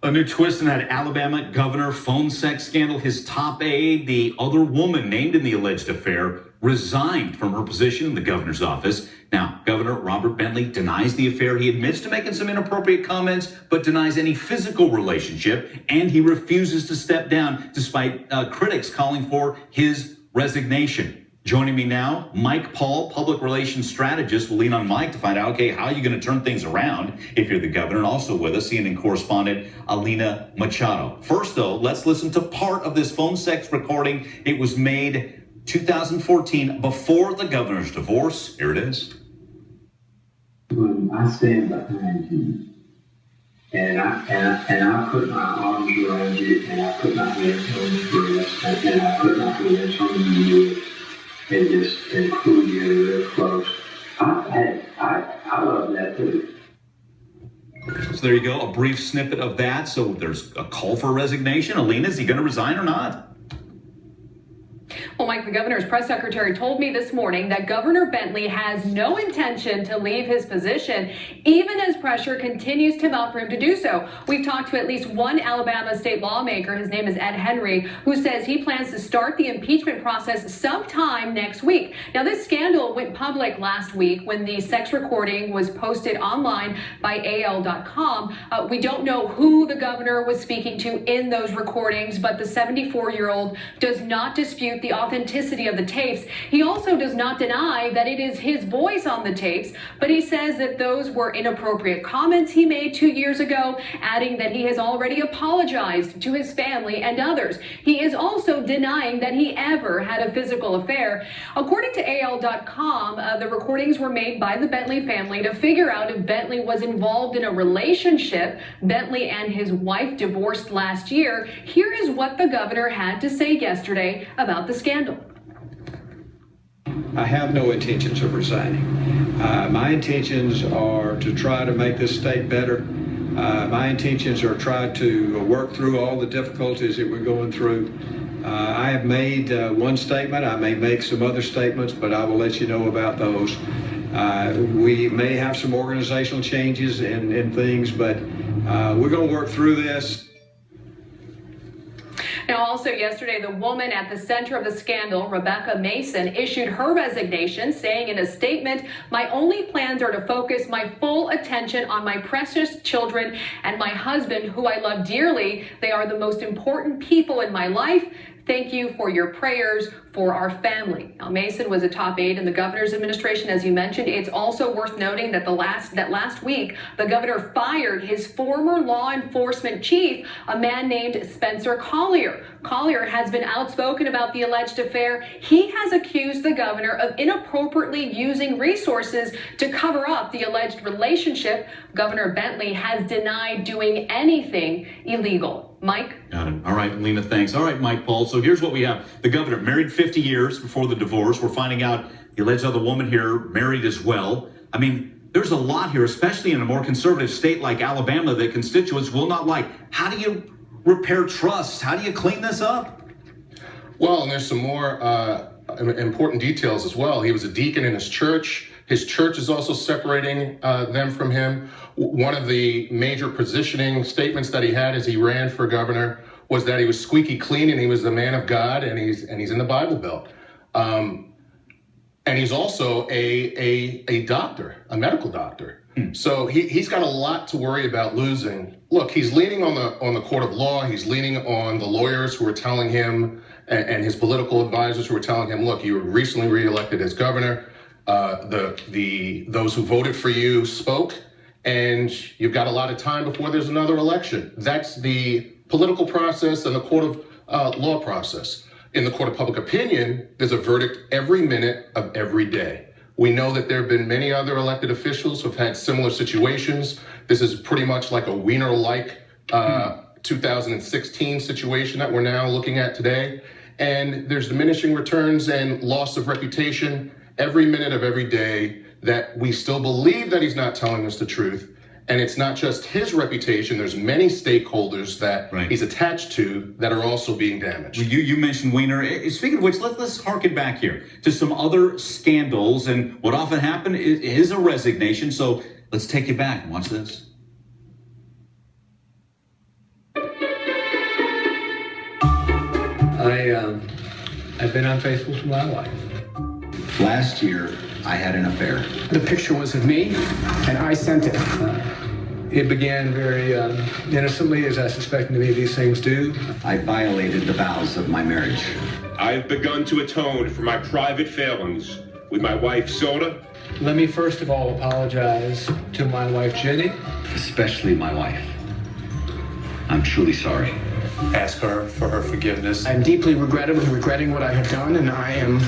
A new twist in that Alabama governor phone sex scandal. His top aide, the other woman named in the alleged affair, resigned from her position in the governor's office. Now, Governor Robert Bentley denies the affair. He admits to making some inappropriate comments, but denies any physical relationship, and he refuses to step down despite critics calling for his resignation. Joining me now, Mike Paul, public relations strategist. We'll lean on Mike to find out, okay, how are you going to turn things around if you're the governor? And also with us, CNN correspondent Alina Machado. First, though, let's listen to part of this phone sex recording. It was made 2014, before the governor's divorce. Here it is. When I stand behind you, and I put my arms around you, and I put my hands on your breast, and I put my hands on you, and just pull you real close. I love that too. So there you go, a brief snippet of that. So there's a call for resignation. Alina, is he going to resign or not? Well, Mike, the governor's press secretary told me this morning that Governor Bentley has no intention to leave his position, even as pressure continues to mount for him to do so. We've talked to at least one Alabama state lawmaker, his name is Ed Henry, who says he plans to start the impeachment process sometime next week. Now, this scandal went public last week when the sex recording was posted online by AL.com. We don't know who the governor was speaking to in those recordings, but the 74-year-old does not dispute the authenticity of the tapes. He also does not deny that it is his voice on the tapes, but he says that those were inappropriate comments he made 2 years ago, adding that he has already apologized to his family and others. He is also denying that he ever had a physical affair. According to AL.com, the recordings were made by the Bentley family to figure out if Bentley was involved in a relationship. Bentley and his wife divorced last year. Here is what the governor had to say yesterday about the scandal. I have no intentions of resigning. My intentions are to try to make this state better. My intentions are to try to work through all the difficulties that we're going through. I have made one statement. I may make some other statements, but I will let you know about those. We may have some organizational changes and things, but we're going to work through this. Now, also yesterday, the woman at the center of the scandal, Rebecca Mason, issued her resignation, saying in a statement, "My only plans are to focus my full attention on my precious children and my husband, who I love dearly. They are the most important people in my life. Thank you for your prayers for our family." Now, Mason was a top aide in the governor's administration, as you mentioned. It's also worth noting that last week, the governor fired his former law enforcement chief, a man named Spencer Collier. Collier has been outspoken about the alleged affair. He has accused the governor of inappropriately using resources to cover up the alleged relationship. Governor Bentley has denied doing anything illegal. Mike? Got it. All right, Alina, thanks. All right, Mike Paul. So here's what we have. The governor married 50 years before the divorce. We're finding out the alleged other woman here married as well. I mean, there's a lot here, especially in a more conservative state like Alabama, that constituents will not like. How do you repair trust? How do you clean this up? Well, and there's some more important details as well. He was a deacon in his church. His church is also separating them from him. One of the major positioning statements that he had as he ran for governor was that he was squeaky clean and he was the man of God, and he's in the Bible Belt. And he's also a doctor, a medical doctor. So he's got a lot to worry about losing. Look, he's leaning on the court of law. He's leaning on the lawyers who are telling him, and his political advisors who are telling him, look, you were recently reelected as governor. Those who voted for you spoke, and you've got a lot of time before there's another election. That's the political process and the court of law process. In the court of public opinion, there's a verdict every minute of every day. We know that there have been many other elected officials who've had similar situations. This is pretty much like a Wiener-like 2016 situation that we're now looking at today. And there's diminishing returns and loss of reputation every minute of every day that we still believe that he's not telling us the truth. And it's not just his reputation. There's many stakeholders that he's attached to that are also being damaged. You mentioned Wiener. Speaking of which, let's harken back here to some other scandals. And what often happened is a resignation. So let's take you back and watch this. I've been unfaithful to my wife. Last year, I had an affair. The picture was of me, and I sent it. It began very innocently, as I suspect many of these things do. I violated the vows of my marriage. I've begun to atone for my private failings with my wife, Soda. Let me first of all apologize to my wife, Jenny. Especially my wife. I'm truly sorry. Ask her for her forgiveness. I'm deeply regretting what I have done, and I am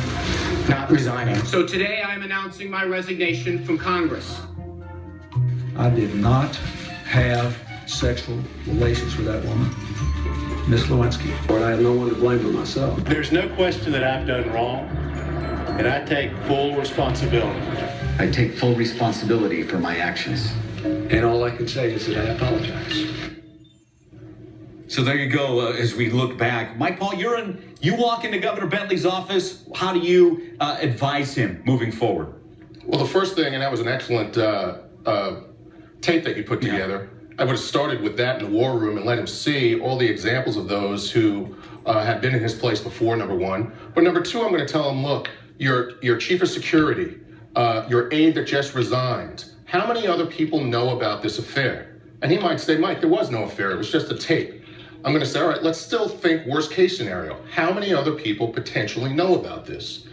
not resigning. So today I'm announcing my resignation from Congress. I did not have sexual relations with that woman, Miss Lewinsky. But I have no one to blame but myself. There's no question that I've done wrong, and I take full responsibility. I take full responsibility for my actions. And all I can say is that I apologize. So there you go. As we look back, Mike Paul, you walk into Governor Bentley's office. How do you advise him moving forward? Well, the first thing, and that was an excellent tape that you put together, I would have started with that in the war room and let him see all the examples of those who have been in his place before, number one. But number two, I'm going to tell him, look, your chief of security, your aide that just resigned, how many other people know about this affair? And he might say, Mike, there was no affair. It was just a tape. I'm going to say, all right, let's still think worst case scenario. How many other people potentially know about this?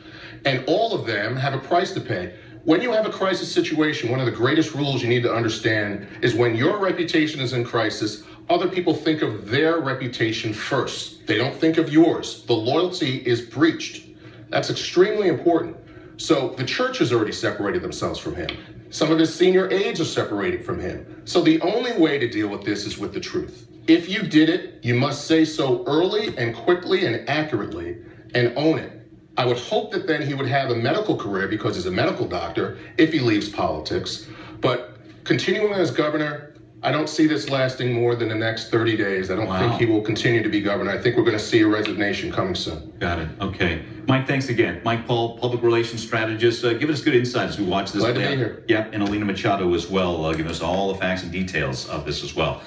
And all of them have a price to pay. When you have a crisis situation, one of the greatest rules you need to understand is when your reputation is in crisis, other people think of their reputation first. They don't think of yours. The loyalty is breached. That's extremely important. So the church has already separated themselves from him. Some of his senior aides are separating from him. So the only way to deal with this is with the truth. If you did it, you must say so early and quickly and accurately and own it. I would hope that then he would have a medical career because he's a medical doctor if he leaves politics. But continuing as governor, I don't see this lasting more than the next 30 days. I don't think he will continue to be governor. I think we're going to see a resignation coming soon. Got it. Okay. Mike, thanks again. Mike Paul, public relations strategist, giving us good insight as we watch this. Glad to be here. Yeah, and Alina Machado as well, giving us all the facts and details of this as well.